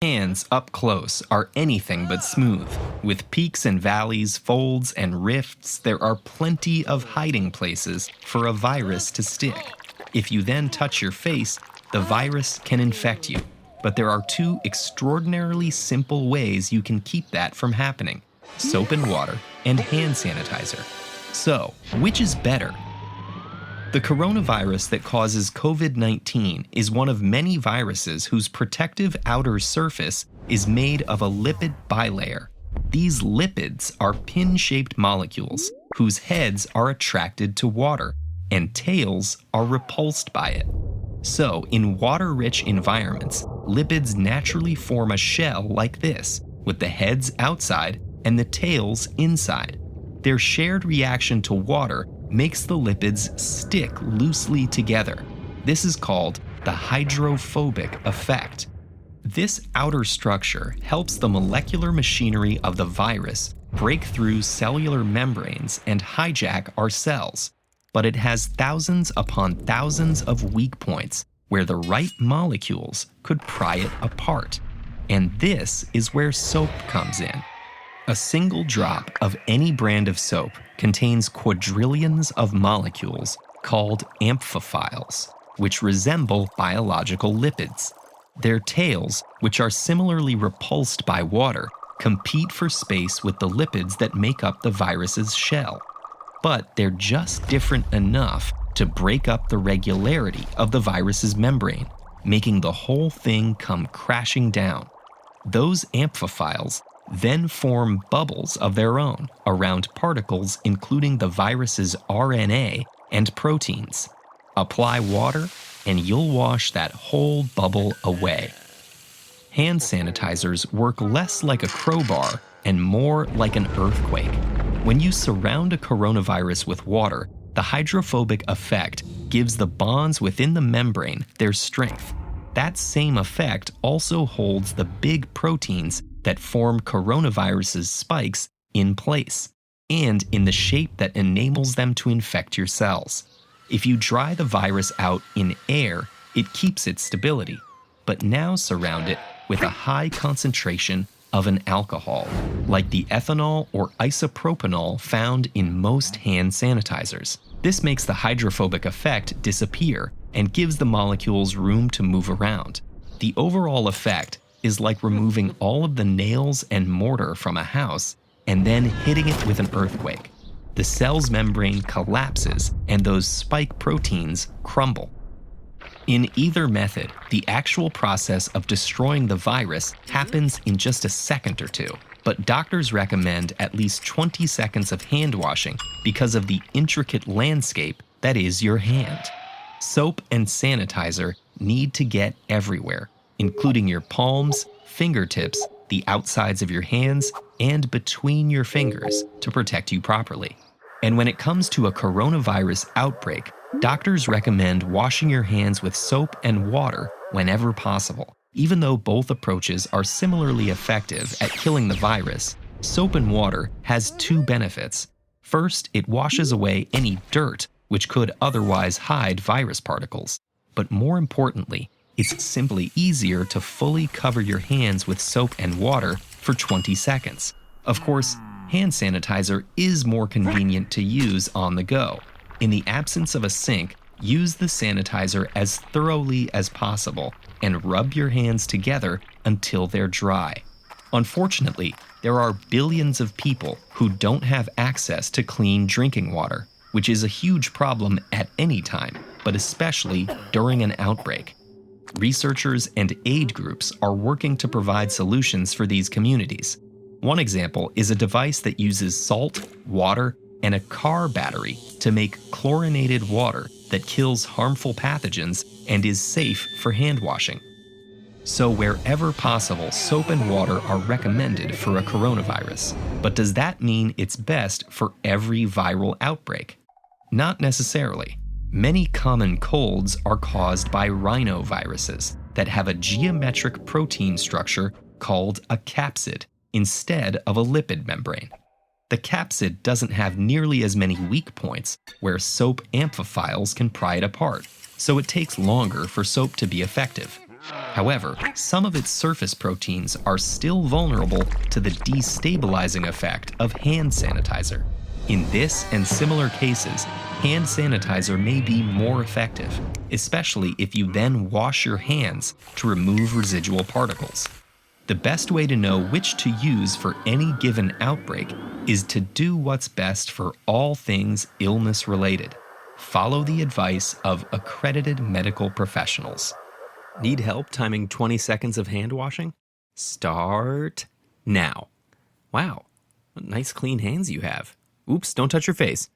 Hands up close are anything but smooth. With peaks and valleys, folds and rifts, there are plenty of hiding places for a virus to stick. If you then touch your face, the virus can infect you. But there are two extraordinarily simple ways you can keep that from happening: soap and water and hand sanitizer. So, which is better? The coronavirus that causes COVID-19 is one of many viruses whose protective outer surface is made of a lipid bilayer. These lipids are pin-shaped molecules whose heads are attracted to water and tails are repulsed by it. So, in water-rich environments, lipids naturally form a shell like this, with the heads outside and the tails inside. Their shared reaction to water makes the lipids stick loosely together. This is called the hydrophobic effect. This outer structure helps the molecular machinery of the virus break through cellular membranes and hijack our cells. But it has thousands upon thousands of weak points where the right molecules could pry it apart. And this is where soap comes in. A single drop of any brand of soap contains quadrillions of molecules called amphiphiles, which resemble biological lipids. Their tails, which are similarly repulsed by water, compete for space with the lipids that make up the virus's shell. But they're just different enough to break up the regularity of the virus's membrane, making the whole thing come crashing down. Those amphiphiles then form bubbles of their own around particles including the virus's RNA and proteins. Apply water and you'll wash that whole bubble away. Hand sanitizers work less like a crowbar and more like an earthquake. When you surround a coronavirus with water, the hydrophobic effect gives the bonds within the membrane their strength. That same effect also holds the big proteins that form coronavirus's spikes in place and in the shape that enables them to infect your cells. If you dry the virus out in air, it keeps its stability, but now surround it with a high concentration of an alcohol, like the ethanol or isopropanol found in most hand sanitizers. This makes the hydrophobic effect disappear and gives the molecules room to move around. The overall effect is like removing all of the nails and mortar from a house and then hitting it with an earthquake. The cell's membrane collapses and those spike proteins crumble. In either method, the actual process of destroying the virus happens in just a second or two, but doctors recommend at least 20 seconds of hand washing because of the intricate landscape that is your hand. Soap and sanitizer need to get everywhere, including your palms, fingertips, the outsides of your hands, and between your fingers to protect you properly. And when it comes to a coronavirus outbreak, doctors recommend washing your hands with soap and water whenever possible. Even though both approaches are similarly effective at killing the virus, soap and water has two benefits. First, it washes away any dirt which could otherwise hide virus particles. But more importantly, it's simply easier to fully cover your hands with soap and water for 20 seconds. Of course, hand sanitizer is more convenient to use on the go. In the absence of a sink, use the sanitizer as thoroughly as possible and rub your hands together until they're dry. Unfortunately, there are billions of people who don't have access to clean drinking water, which is a huge problem at any time, but especially during an outbreak. Researchers and aid groups are working to provide solutions for these communities. One example is a device that uses salt, water, and a car battery to make chlorinated water that kills harmful pathogens and is safe for hand washing. So wherever possible, soap and water are recommended for a coronavirus. But does that mean it's best for every viral outbreak? Not necessarily. Many common colds are caused by rhinoviruses that have a geometric protein structure called a capsid instead of a lipid membrane. The capsid doesn't have nearly as many weak points where soap amphiphiles can pry it apart, so it takes longer for soap to be effective. However, some of its surface proteins are still vulnerable to the destabilizing effect of hand sanitizer. In this and similar cases, hand sanitizer may be more effective, especially if you then wash your hands to remove residual particles. The best way to know which to use for any given outbreak is to do what's best for all things illness-related. Follow the advice of accredited medical professionals. Need help timing 20 seconds of hand washing? Start now. Wow, nice clean hands you have. Oops, don't touch your face.